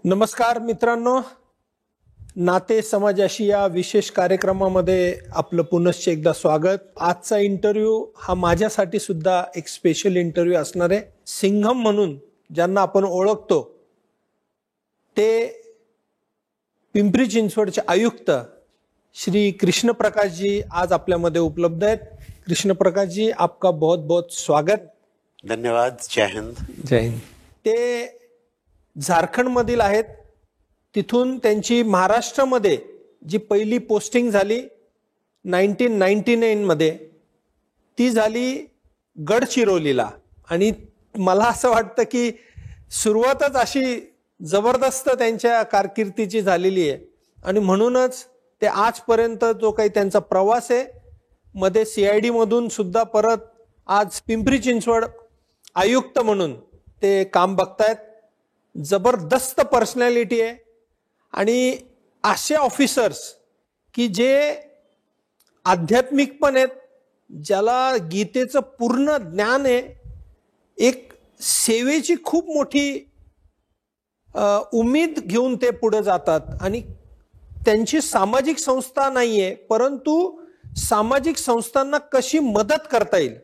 नमस्कार मित्रांनो, नाते समाजाशी या विशेष कार्यक्रमामध्ये आपलं पुनश्च एकदा स्वागत. आजचा इंटरव्ह्यू हा माझ्यासाठी सुद्धा एक स्पेशल इंटरव्ह्यू असणार आहे. सिंघम म्हणून ज्यांना आपण ओळखतो ते पिंपरी चिंचवडचे आयुक्त श्री कृष्ण प्रकाश जी आज आपल्यामध्ये उपलब्ध आहेत. कृष्ण प्रकाश जी, आपका बहुत बहुत स्वागत. धन्यवाद. जय हिंद. जय हिंद. ते झारखंडमधील आहेत. तिथून त्यांची महाराष्ट्रामध्ये जी पहिली पोस्टिंग झाली 1999 मध्ये, ती झाली गडचिरोलीला. आणि मला असं वाटतं की सुरुवातच अशी जबरदस्त त्यांच्या कारकिर्दीची झालेली आहे आणि म्हणूनच ते आजपर्यंत जो काही त्यांचा प्रवास आहे, मध्ये CID मधून सुद्धा परत आज पिंपरी चिंचवड आयुक्त म्हणून ते काम बघतायत. जबरदस्त पर्सनॅलिटी आहे आणि असे ऑफिसर्स की जे आध्यात्मिक पण आहेत, ज्याला गीतेचं पूर्ण ज्ञान आहे, एक सेवेची खूप मोठी उमेद घेऊन ते पुढे जातात. आणि त्यांची सामाजिक संस्था नाहीये, परंतु सामाजिक संस्थांना कशी मदत करता येईल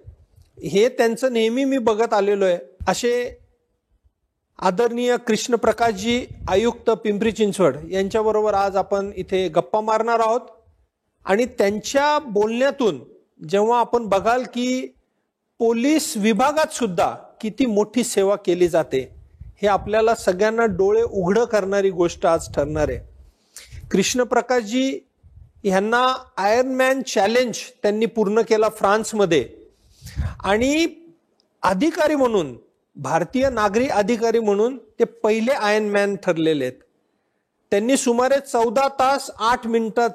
हे त्यांचं नेहमी मी बघत आलेलो आहे. असे आदरणीय कृष्ण प्रकाशजी आयुक्त पिंपरी चिंचवड यांच्याबरोबर आज आपण इथे गप्पा मारणार आहोत. आणि त्यांच्या बोलण्यातून जेव्हा आपण बघाल की पोलीस विभागात सुद्धा किती मोठी सेवा केली जाते, हे आपल्याला सगळ्यांना डोळे उघड करणारी गोष्ट आज ठरणार आहे. कृष्ण प्रकाशजी यांना आयर्नमॅन चॅलेंज त्यांनी पूर्ण केला फ्रान्समध्ये आणि अधिकारी म्हणून, भारतीय नागरी अधिकारी म्हणून ते पहिले आयर्नमॅन ठरलेले आहेत. त्यांनी सुमारे 14 तास 8 मिनिटात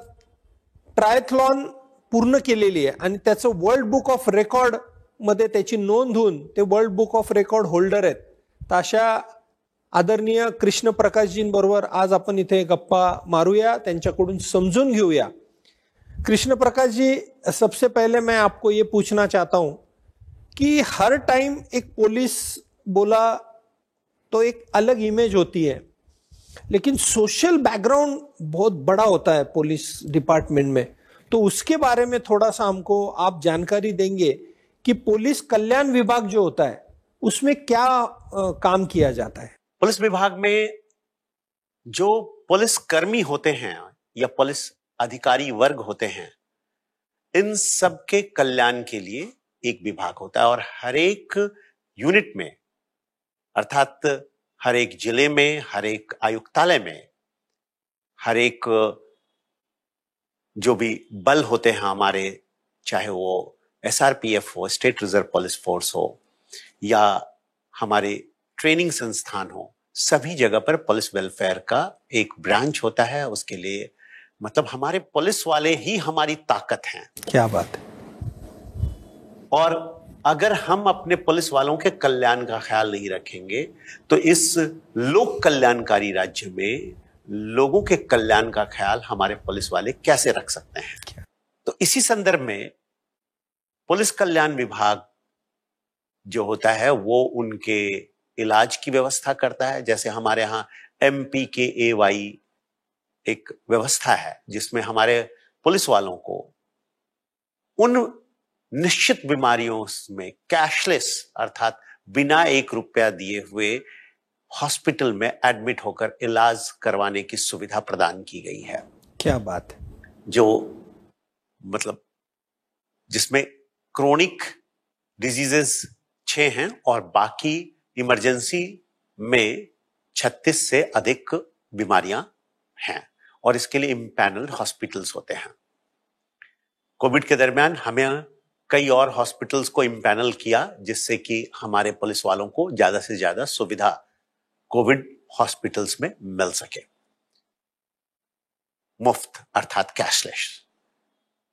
ट्रायथलॉन पूर्ण केलेली आहे आणि त्याचं वर्ल्ड बुक ऑफ रेकॉर्ड मध्ये त्याची नोंद होऊन ते world book of record holder आहेत. तर अशा आदरणीय कृष्ण प्रकाशजींबरोबर आज आपण इथे गप्पा मारूया, त्यांच्याकडून समजून घेऊया. कृष्ण प्रकाश जी, सबसे पहले मैं आपको ये पूछना चाहता हूं कि हर टाइम एक पुलिस बोला तो एक अलग इमेज होती है, लेकिन सोशल बैकग्राउंड बहुत बड़ा होता है पुलिस डिपार्टमेंट में. तो उसके बारे में थोड़ा सा हमको आप जानकारी देंगे कि पुलिस कल्याण विभाग जो होता है उसमें क्या काम किया जाता है. पुलिस विभाग में जो पुलिस कर्मी होते हैं या पुलिस अधिकारी वर्ग होते हैं, इन सब के कल्याण के लिए एक विभाग होता है और हर एक यूनिट में, अर्थात हर एक जिले में, हर एक आयुक्तालय में, हर एक जो भी बल होते हैं हमारे, चाहे वो SRPF हो, स्टेट रिजर्व पुलिस फोर्स हो या हमारे ट्रेनिंग संस्थान हो, सभी जगह पर पुलिस वेलफेयर का एक ब्रांच होता है. उसके लिए मतलब हमारे पुलिस वाले ही हमारी ताकत हैं. क्या बात है. और अगर हम अपने पुलिस वालों के कल्याण का ख्याल नहीं रखेंगे तो इस लोक कल्याणकारी राज्य में लोगों के कल्याण का ख्याल हमारे पुलिस वाले कैसे रख सकते हैं. तो इसी संदर्भ में पुलिस कल्याण विभाग जो होता है वो उनके इलाज की व्यवस्था करता है. जैसे हमारे यहाँ MPKAY एक व्यवस्था है जिसमें हमारे पुलिस वालों को उन निश्चित बीमारियों में कैशलेस, अर्थात बिना 1 रुपया दिए हुए हॉस्पिटल में एडमिट होकर इलाज करवाने की सुविधा प्रदान की गई है. क्या बात है. जो मतलब जिसमें क्रोनिक डिजीजेस 6 हैं और बाकी इमरजेंसी में 36 से अधिक बीमारियां हैं और इसके लिए इम्पैनल्ड हॉस्पिटल्स होते हैं. कोविड के दरमियान हमें कई और हॉस्पिटल्स को इम्पैनल किया जिससे कि हमारे पुलिस वालों को ज्यादा से ज्यादा सुविधा कोविड हॉस्पिटल्स में मिल सके, मुफ्त अर्थात कैशलेस.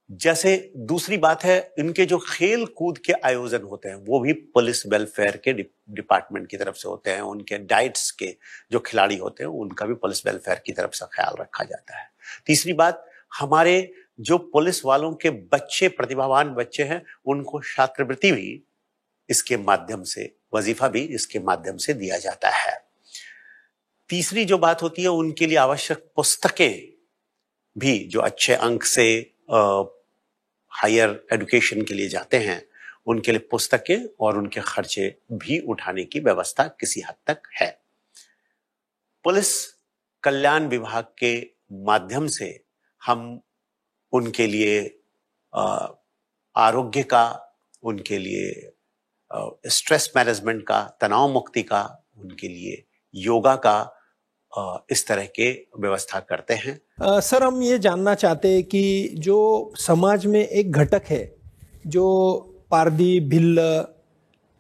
जैसे दूसरी बात है, इनके जो खेल कूद के आयोजन होते हैं वो भी पुलिस वेलफेयर के डिपार्टमेंट की तरफ से होते हैं. उनके डाइट्स के जो खिलाड़ी होते हैं उनका भी पुलिस वेलफेयर की तरफ से ख्याल रखा जाता है. तीसरी बात, हमारे जो पुलिस वालों के बच्चे, प्रतिभावान बच्चे हैं, उनको छात्रवृत्ति भी इसके माध्यम से, वजीफा भी इसके माध्यम से दिया जाता है। तीसरी जो बात होती है, उनके लिए आवश्यक पुस्तकें भी, जो अच्छे अंक से हायर एजुकेशन के लिए जाते हैं, उनके लिए पुस्तकें और उनके खर्चे भी उठाने की व्यवस्था किसी हद तक है। पुलिस कल्याण विभाग के माध्यम से हम उनके लिए आरोग्य का, उनके लिए स्ट्रेस मैनेजमेंट का, तनाव मुक्ति का, उनके लिए योगा का, इस तरह के व्यवस्था करते हैं। सर, हम ये जानना चाहते हैं कि जो समाज में एक घटक है जो पारदी, भिल्ल,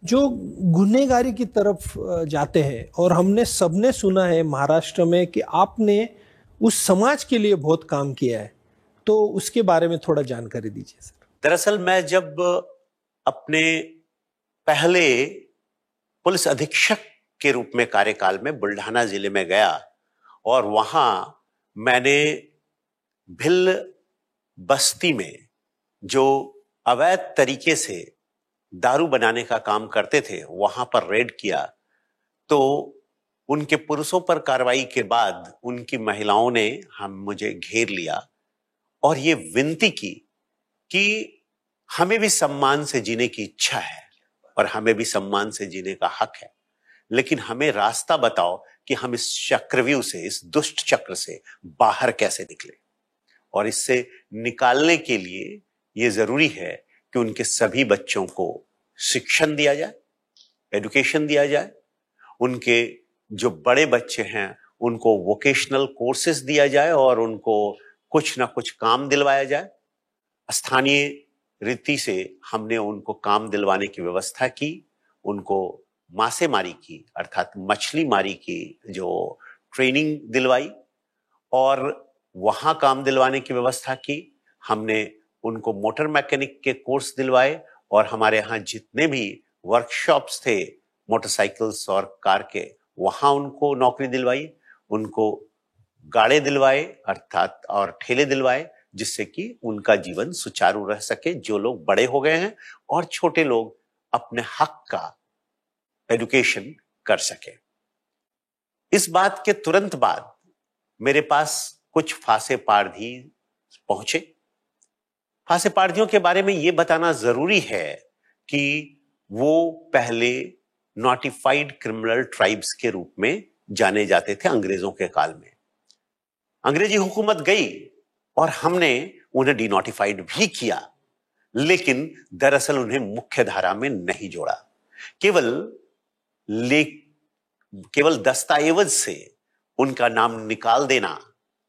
जो गुनहगारी की तरफ जाते हैं, और हमने सबने सुना है महाराष्ट्र में कि आपने उस समाज के लिए बहुत काम किया है, तो उसके बारे में थोड़ा जानकारी दीजिए सर। दरअसल मैं जब अपने पहले पुलिस अधीक्षक के रूप में कार्यकाल में बुल्ढाना जिले में गया, और वहां मैंने भिल्ल बस्ती में जो अवैध तरीके से दारू बनाने का काम करते थे, वहां पर रेड किया, तो उनके पुरुषों पर कार्रवाई के बाद उनकी महिलाओं ने मुझे घेर लिया और ये विनती की कि हमें भी सम्मान से जीने की इच्छा है और हमें भी सम्मान से जीने का हक है, लेकिन हमें रास्ता बताओ कि हम इस चक्रव्यूह से, इस दुष्ट चक्र से बाहर कैसे निकले। और इससे निकालने के लिए ये जरूरी है कि उनके सभी बच्चों को शिक्षण दिया जाए, एजुकेशन दिया जाए, उनके जो बड़े बच्चे हैं उनको वोकेशनल कोर्सेज दिया जाए और उनको कुछ ना कुछ काम दिलवाया जाए। स्थानीय रीति से हमने उनको काम दिलवाने की व्यवस्था की, उनको मासेमारी की अर्थात मछली मारी की जो ट्रेनिंग दिलवाई और वहां काम दिलवाने की व्यवस्था की। हमने उनको मोटर मैकेनिक के कोर्स दिलवाए और हमारे यहाँ जितने भी वर्कशॉप्स थे मोटरसाइकिल्स और कार के, वहां उनको नौकरी दिलवाई, उनको गाड़े दिलवाए अर्थात और ठेले दिलवाए, जिससे कि उनका जीवन सुचारू रह सके। जो लोग बड़े हो गए हैं और छोटे लोग अपने हक का एजुकेशन कर सके। इस बात के तुरंत बाद मेरे पास कुछ फांसे पारधी पहुंचे। फांसे पारधियों के बारे में यह बताना जरूरी है कि वो पहले नोटिफाइड क्रिमिनल ट्राइब्स के रूप में जाने जाते थे अंग्रेजों के काल में। अंग्रेजी हुकूमत गई और हमने उन्हें डिनोटिफाइड भी किया, लेकिन दरअसल उन्हें मुख्य धारा में नहीं जोड़ा। केवल दस्तावेज से उनका नाम निकाल देना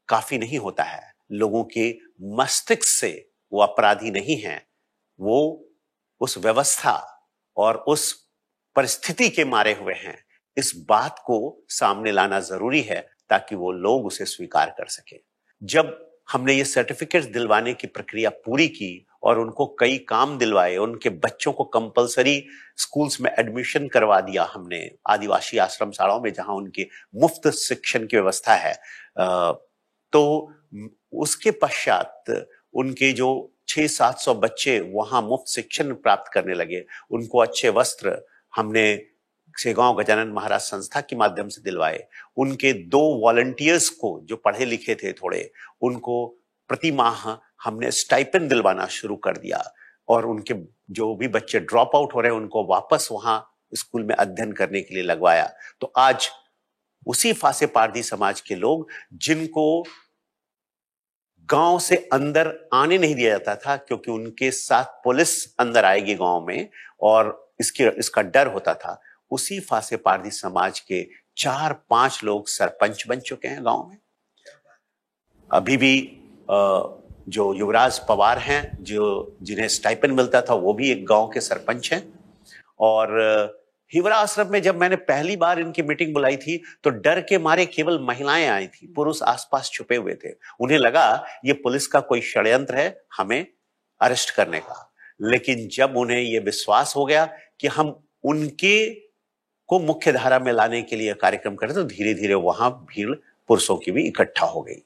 काफी नहीं होता है। लोगों के मस्तिष्क से वो अपराधी नहीं हैं, वो उस व्यवस्था और उस परिस्थिति के मारे हुए हैं। इस बात को सामने लाना जरूरी है ताकि वो लोग उसे स्वीकार कर सके। जब हमने ये सर्टिफिकेट्स दिलवाने की प्रक्रिया पूरी की और उनको कई काम दिलवाए, उनके बच्चों को कंपलसरी स्कूल्स में एडमिशन करवा दिया हमने, आदिवासी आश्रम शालाओं में जहां उनके मुफ्त शिक्षण की व्यवस्था है। तो उसके पश्चात उनके जो 600-700 बच्चे वहां मुफ्त शिक्षण प्राप्त करने लगे, उनको अच्छे वस्त्र हमने सेगांव गजानन महाराज संस्था के माध्यम से दिलवाए। उनके 2 वॉलंटियर्स को जो पढ़े लिखे थे थोड़े, उनको प्रति माह हमने स्टाइपेंड दिलवाना शुरू कर दिया और उनके जो भी बच्चे ड्रॉप आउट हो रहे हैं उनको वापस वहां स्कूल में अध्ययन करने के लिए लगवाया। तो आज उसी फांसे पारधी समाज के लोग, जिनको गांव से अंदर आने नहीं दिया जाता था क्योंकि उनके साथ पुलिस अंदर आएगी गांव में और इसका डर होता था, उसी फांसे पारधी समाज के 4-5 लोग सरपंच बन चुके हैं गांव में। अभी भी जो युवराज पवार हैं, जो जिन्हें स्टाइपेंड मिलता था, वो भी एक गांव के सरपंच हैं। और हिवरा आश्रम में जब मैंने पहली बार इनकी मीटिंग बुलाई थी तो डर के मारे केवल महिलाएं आई थी, पुरुष आसपास छुपे हुए थे। उन्हें लगा ये पुलिस का कोई षड्यंत्र है हमें अरेस्ट करने का। लेकिन जब उन्हें ये विश्वास हो गया कि हम उनके को मुख्य धारा में लाने के लिए कार्यक्रम करते, तो धीरे धीरे वहां भीड़ पुरुषों की भी इकट्ठा हो गई।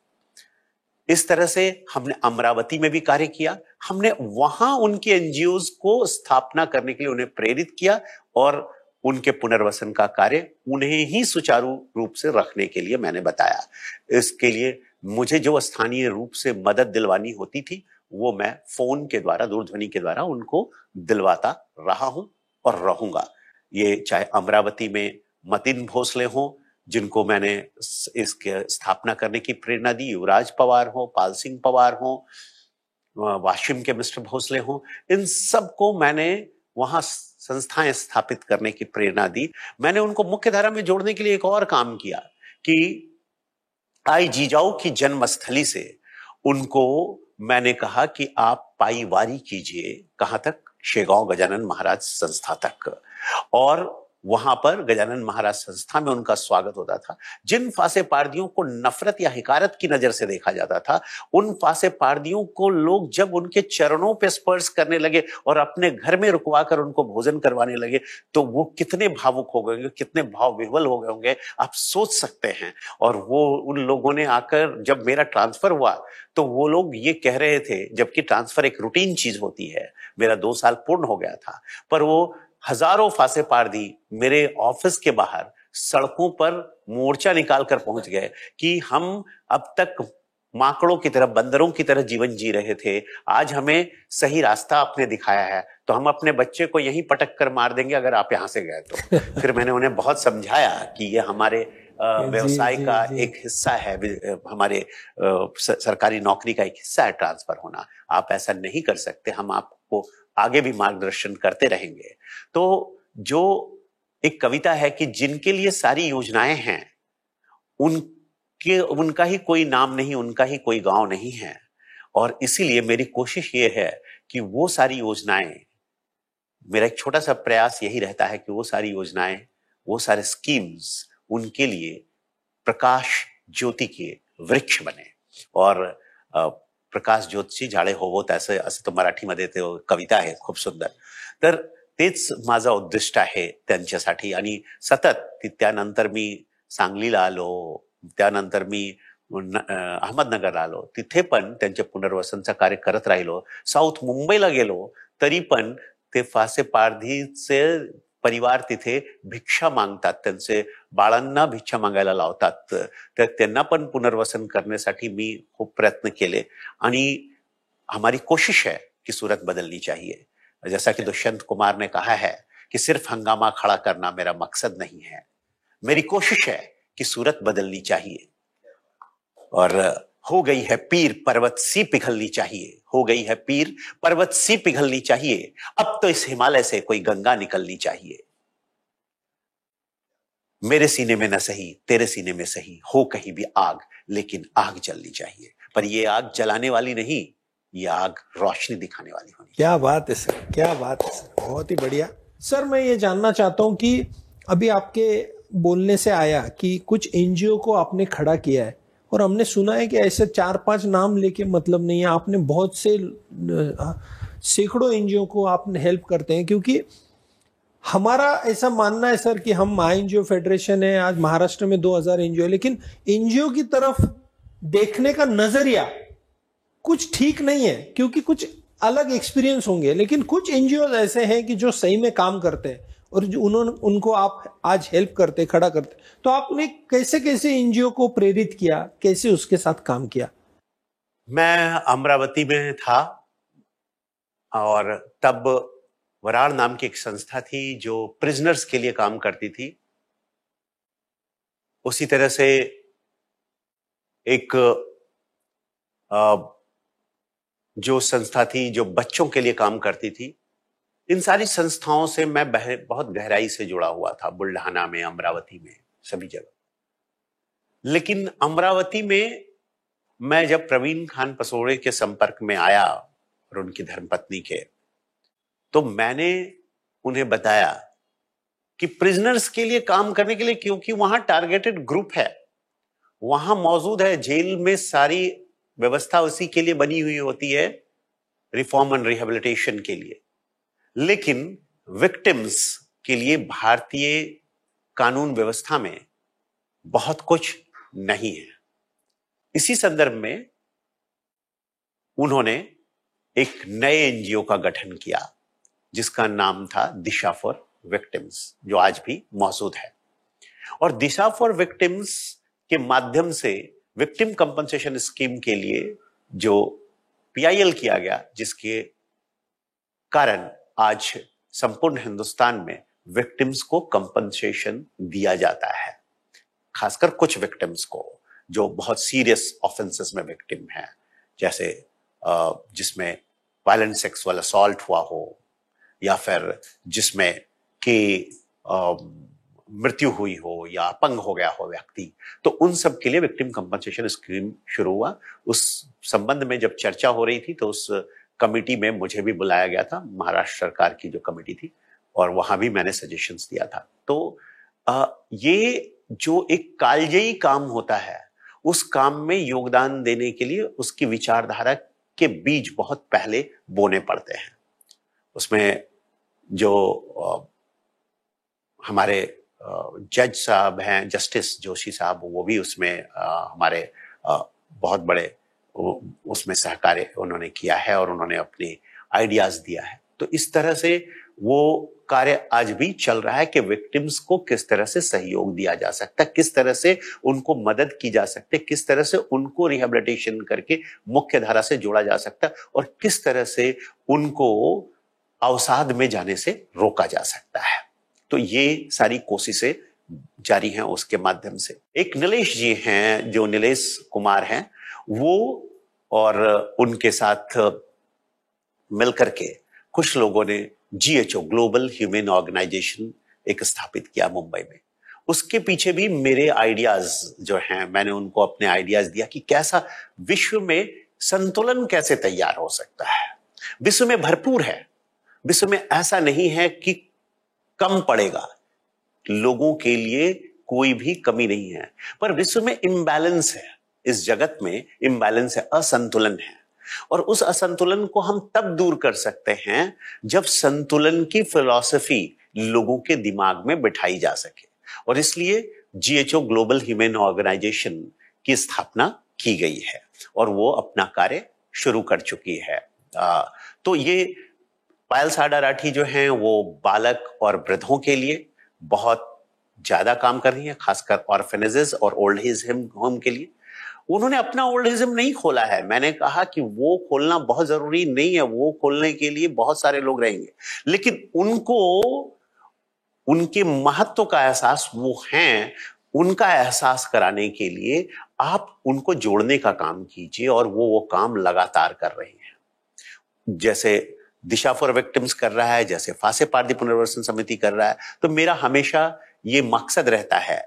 इस तरह से हमने अमरावती में भी कार्य किया। हमने वहां उनके एनजीओज को स्थापना करने के लिए उन्हें प्रेरित किया और उनके पुनर्वसन का कार्य उन्हें ही सुचारू रूप से रखने के लिए मैंने बताया। इसके लिए मुझे जो स्थानीय रूप से मदद दिलवानी होती थी वो मैं फोन के द्वारा, दूरध्वनि के द्वारा उनको दिलवाता रहा हूं और रहूंगा। ये चाहे अमरावती में मतिन भोसले हो, जिनको मैंने इसके स्थापना करने की प्रेरणा दी, युवराज पवार हो, पाल सिंह पवार हो, वाशिम के मिस्टर भोसले हो, इन सबको मैंने वहां संस्थाएं स्थापित करने की प्रेरणा दी। मैंने उनको मुख्य धारा में जोड़ने के लिए एक और काम किया कि आई जीजाऊ की जन्मस्थली से उनको मैंने कहा कि आप पाईवारी कीजिए। कहां तक? शेगांव गजानन महाराज संस्था तक। और वहां पर गजानन महाराज संस्था में उनका स्वागत होता था। जिन फासे पारदियों को नफरत या हिकारत की नजर से देखा जाता था, उन फासे पारदियों को लोग जब उनके चरणों पे स्पर्श करने लगे और अपने घर में रुकवा कर उनको भोजन करवाने लगे, तो वो कितने भावुक हो गए, कितने भाव विह्वल हो गए होंगे, आप सोच सकते हैं। और वो उन लोगों ने आकर, जब मेरा ट्रांसफर हुआ तो वो लोग ये कह रहे थे, जबकि ट्रांसफर एक रूटीन चीज होती है, मेरा 2 साल पूर्ण हो गया था, पर वो हजारों फासे पारदी मेरे ऑफिस के बाहर सड़कों पर मोर्चा निकाल कर पहुंच गए कि हम अब तक माकड़ों की तरह, बंदरों की तरह जीवन जी रहे थे, आज हमें सही रास्ता आपने दिखाया है, तो हम अपने बच्चे को यहीं पटक कर मार देंगे अगर आप यहां से गए तो। फिर मैंने उन्हें बहुत समझाया कि ये हमारे व्यवसाय का एक हिस्सा है, हमारे सरकारी नौकरी का एक हिस्सा है ट्रांसफर होना, आप ऐसा नहीं कर सकते, हम आपको आगे भी मार्गदर्शन करते रहेंगे। तो जो एक कविता है कि जिनके लिए सारी योजनाएं हैं उनका ही कोई नाम नहीं, उनका ही कोई गांव नहीं है। और इसीलिए मेरी कोशिश ये है कि वो सारी योजनाएं, मेरा एक छोटा सा प्रयास यही रहता है कि वो सारी योजनाएं, वो सारे स्कीम्स उनके लिए प्रकाश ज्योति के वृक्ष बने। और प्रकाश ज्योतिषी झाडे होवोत असं तो मराठीमध्ये ते कविता आहे खूप सुंदर। तर तेच माझं उद्दिष्ट आहे त्यांच्यासाठी। आणि सतत त्यानंतर मी सांगलीला आलो, त्यानंतर मी अहमदनगरला आलो, तिथे पण त्यांचे पुनर्वसनचं कार्य करत राहिलो। साऊथ मुंबईला गेलो तरी पण ते फासे पारधीचे परिवार तिथे भिक्षा मागतात, त्यांचे बाळांना भिक्षा मागायला लावतात, तर त्यांना पण पुनर्वसन करण्यासाठी मी खूप प्रयत्न केले। आणि हमारी कोशिश है कि सूरत बदलनी चाहिए। जैसा कि दुष्यंत कुमार ने कहा है कि सिर्फ हंगामा खड़ा करना मेरा मकसद नहीं है, मेरी कोशिश है कि सूरत बदलनी चाहिए। और हो गई है पीर पर्वत सी पिघलनी चाहिए, हो गई है पीर पर्वत सी पिघलनी चाहिए, अब तो इस हिमालय से कोई गंगा निकलनी चाहिए। मेरे सीने में न सही तेरे सीने में सही हो कहीं भी आग, लेकिन आग जलनी चाहिए। पर ये आग जलाने वाली नहीं, ये आग रोशनी दिखाने वाली होनी। क्या बात है सर, क्या बात है सर, बहुत ही बढ़िया। सर मैं ये जानना चाहता हूँ कि अभी आपके बोलने से आया कि कुछ एनजीओ को आपने खड़ा किया है, और हमने सुना है कि ऐसे 4-5 नाम लेके मतलब नहीं है, आपने बहुत से सैकड़ों एनजीओ को आप हेल्प करते हैं। क्योंकि हमारा ऐसा मानना है सर कि हम महाएनजीओ फेडरेशन है, आज महाराष्ट्र में 2000 एनजीओ है, लेकिन एनजीओ की तरफ देखने का नजरिया कुछ ठीक नहीं है, क्योंकि कुछ अलग एक्सपीरियंस होंगे, लेकिन कुछ एनजीओ ऐसे हैं कि जो सही में काम करते हैं और जो उनको आप आज हेल्प करते, खड़ा करते। तो आपने कैसे कैसे एनजीओ को प्रेरित किया, कैसे उसके साथ काम किया? मैं अमरावती में था और तब वराड़ नाम की एक संस्था थी जो प्रिजनर्स के लिए काम करती थी। उसी तरह से एक जो संस्था थी जो बच्चों के लिए काम करती थी। इन सारी संस्थाओं से मैं बहुत गहराई से जुड़ा हुआ था, बुल्ढाना में, अमरावती में, सभी जगह। लेकिन अमरावती में मैं जब प्रवीण खान पसोड़े के संपर्क में आया और उनकी धर्मपत्नी के, तो मैंने उन्हें बताया कि प्रिजनर्स के लिए काम करने के लिए, क्योंकि वहां टारगेटेड ग्रुप है, वहां मौजूद है, जेल में सारी व्यवस्था उसी के लिए बनी हुई होती है, रिफॉर्म एंड रिहेबिलिटेशन के लिए। लेकिन विक्टिम्स के लिए भारतीय कानून व्यवस्था में बहुत कुछ नहीं है। इसी संदर्भ में उन्होंने एक नए एनजीओ का गठन किया जिसका नाम था दिशा फॉर विक्टिम्स, जो आज भी मौजूद है। और दिशा फॉर विक्टिम्स के माध्यम से विक्टिम कंपनसेशन स्कीम के लिए जो पीआईएल किया गया, जिसके कारण आज संपूर्ण हिंदुस्तान में विक्टिम्स को कंपनसेशन दिया जाता है, खासकर कुछ विक्टिम्स को जो बहुत सीरियस ऑफेंसेस में विक्टिम है, जैसे जिसमें वायलेंट सेक्सुअल असॉल्ट हुआ हो या फिर जिसमें कि मृत्यु हुई हो या अपंग हो गया हो व्यक्ति, तो उन सब के लिए विक्टिम कंपनसेशन स्कीम शुरू हुआ। उस संबंध में जब चर्चा हो रही थी तो उस कमेटी में मुझे भी बुलाया गया था, महाराष्ट्र सरकार की जो कमेटी थी, और वहां भी मैंने सजेशंस दिया था। तो ये जो एक कालजयी काम होता है, उस काम में योगदान देने के लिए उसकी विचारधारा के बीज बहुत पहले बोने पड़ते हैं। उसमें जो हमारे जज साहब हैं, जस्टिस जोशी साहब, वो भी उसमें हमारे बहुत बड़े उसमें सहकार्य उन्होंने किया है और उन्होंने अपने आइडियाज दिया है। तो इस तरह से वो कार्य आज भी चल रहा है कि विक्टिम्स को किस तरह से सहयोग दिया जा सकता है, किस तरह से उनको मदद की जा सकती है, किस तरह से उनको रिहेबिलिटेशन करके मुख्य धारा से जोड़ा जा सकता है और किस तरह से उनको अवसाद में जाने से रोका जा सकता है। तो ये सारी कोशिशें जारी हैं उसके माध्यम से। एक नीलेश जी हैं, जो नीलेश कुमार हैं, वो और उनके साथ मिलकर के कुछ लोगों ने जीएचओ ग्लोबल ह्यूमन ऑर्गेनाइजेशन एक स्थापित किया मुंबई में। उसके पीछे भी मेरे आइडियाज जो हैं, मैंने उनको अपने आइडियाज दिया कि कैसा विश्व में संतुलन कैसे तैयार हो सकता है। विश्व में भरपूर है, विश्व में ऐसा नहीं है कि कम पड़ेगा, लोगों के लिए कोई भी कमी नहीं है, पर विश्व में इम्बैलेंस है, इस जगत में इम्बैलेंस है, असंतुलन है। और उस असंतुलन को हम तब दूर कर सकते हैं जब संतुलन की फिलॉसफी लोगों के दिमाग में बिठाई जा सके। और इसलिए जीएचओ ग्लोबल ह्यूमन ऑर्गेनाइजेशन की स्थापना की गई है और वो अपना कार्य शुरू कर चुकी है। तो ये पायल साडा राठी जो हैं, वो बालक और वृद्धों के लिए बहुत ज्यादा काम कर रही है, खासकर ऑर्फेनेजेस और ओल्ड एज होम के लिए। उन्होंने अपना ओल्ड एज होम नहीं खोला है, मैंने कहा कि वो खोलना बहुत जरूरी नहीं है, वो खोलने के लिए बहुत सारे लोग रहेंगे, लेकिन उनको उनके महत्व का एहसास वो हैं, उनका एहसास कराने के लिए आप उनको जोड़ने का काम कीजिए और वो काम लगातार कर रहे हैं। जैसे दिशा फॉर विक्टिम्स कर रहा है, जैसे फांसे पारदी पुनर्वसन समिति कर रहा है। तो मेरा हमेशा ये मकसद रहता है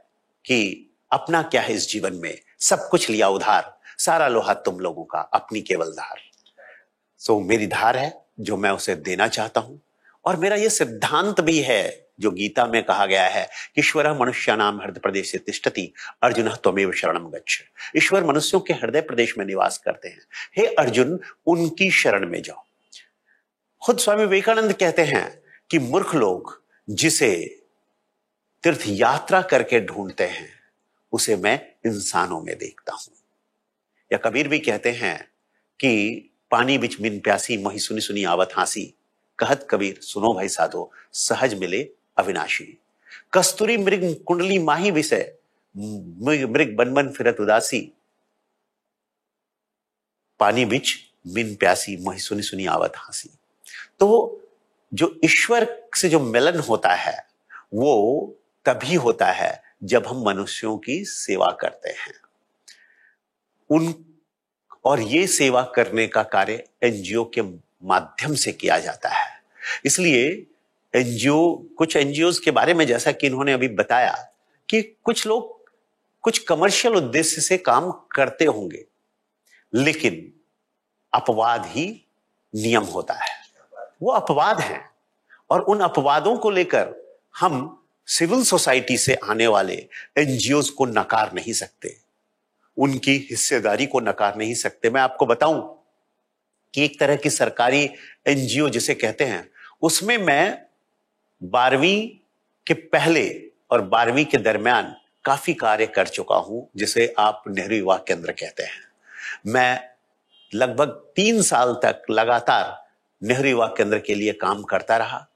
कि अपना क्या है इस जीवन में, सब कुछ लिया उधार, सारा लोहा तुम लोगों का, अपनी केवल धार। सो मेरी धार है जो मैं उसे देना चाहता हूं। और मेरा ये सिद्धांत भी है जो गीता में कहा गया है कि ईश्वर मनुष्यानाम हृदय प्रदेशे तिष्ठति अर्जुन त्वमेव शरणम गच्छ। ईश्वर मनुष्यों के हृदय प्रदेश में निवास करते हैं, हे अर्जुन उनकी शरण में जाओ। खुद स्वामी विवेकानंद कहते हैं कि मूर्ख लोग जिसे तीर्थ यात्रा करके ढूंढते हैं उसे मैं इंसानों में देखता हूं। या कबीर भी कहते हैं कि पानी बिच बिन प्यासी मोहि सुनी सुनी आवत हांसी, कहत कबीर सुनो भाई साधो सहज मिले अविनाशी। कस्तूरी मृग कुंडली माही विषय मृग बन बन फिरत उदासी, पानी बिच बिन प्यासी मोहि सुनी सुनी आवत हांसी। तो जो ईश्वर से जो मिलन होता है वो तभी होता है जब हम मनुष्यों की सेवा करते हैं। और ये सेवा करने का कार्य एनजीओ के माध्यम से किया जाता है। इसलिए कुछ एनजीओज के बारे में, जैसा कि इन्होंने अभी बताया, कि कुछ लोग कुछ कमर्शियल उद्देश्य से काम करते होंगे, लेकिन अपवाद ही नियम होता है। वो अपवाद हैं और उन अपवादों को लेकर हम सिविल सोसाइटी से आने वाले एनजीओज को नकार नहीं सकते, उनकी हिस्सेदारी को नकार नहीं सकते। मैं आपको बताऊं कि एक तरह की सरकारी एनजीओ जिसे कहते हैं, उसमें मैं 12वीं के पहले और 12वीं के दरमियान काफी कार्य कर चुका हूं, जिसे आप नेहरू युवा केंद्र कहते हैं। मैं लगभग 3 साल तक लगातार नेहरू युवा केंद्र के लिए काम करता रहा।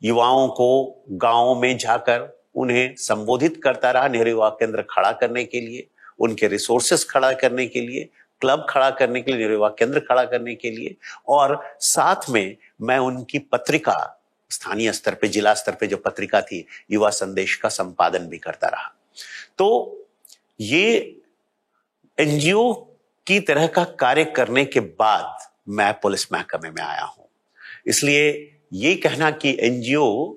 युवाओं को गांवों में जाकर उन्हें संबोधित करता रहा, नेहरू युवा केंद्र खड़ा करने के लिए, उनके रिसोर्सेस खड़ा करने के लिए, क्लब खड़ा करने के लिए, नेहरू युवा केंद्र खड़ा करने के लिए। और साथ में मैं उनकी पत्रिका, स्थानीय स्तर पे, जिला स्तर पे जो पत्रिका थी युवा संदेश, का संपादन भी करता रहा। तो ये एनजीओ की तरह का कार्य करने के बाद मैं पुलिस महकमे में आया हूं। इसलिए ये कहना कि एनजीओ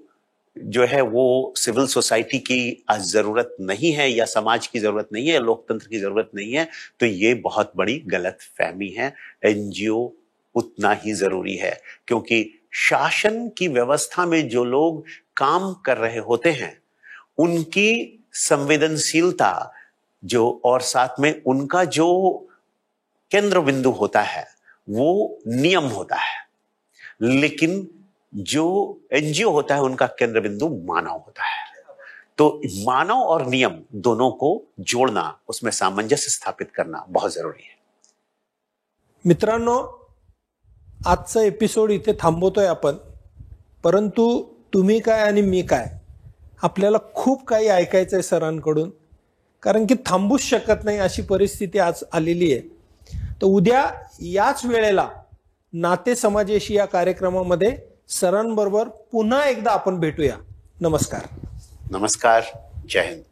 जो है वो सिविल सोसाइटी की आज जरूरत नहीं है या समाज की जरूरत नहीं है, लोकतंत्र की जरूरत नहीं है, तो ये बहुत बड़ी गलत फहमी है। एनजीओ उतना ही जरूरी है, क्योंकि शासन की व्यवस्था में जो लोग काम कर रहे होते हैं उनकी संवेदनशीलता जो, और साथ में उनका जो केंद्र बिंदु होता है वो नियम होता है, लेकिन जो एनजीओ होता है उनका केंद्र बिंदु मानव होता है। तो मानव और नियम दोनों को जोड़ना, उसमें सामंजस्य स्थापित करना बहुत जरूरी है। मित्रांनो, आजचा एपिसोड इथे थांबवतोय आपण, परंतु तुम्ही काय आणि मी काय, आपल्याला खूप काही ऐकायचंय सरांकडून, कारण की थांबूच शकत नाही अशी परिस्थिती आज आलेली आहे। तर उद्या याच वेळेला नाते समाजेशी या कार्यक्रमामध्ये सरांबरोबर पुन्हा एकदा आपण भेटूया। नमस्कार। नमस्कार, जय हिंद।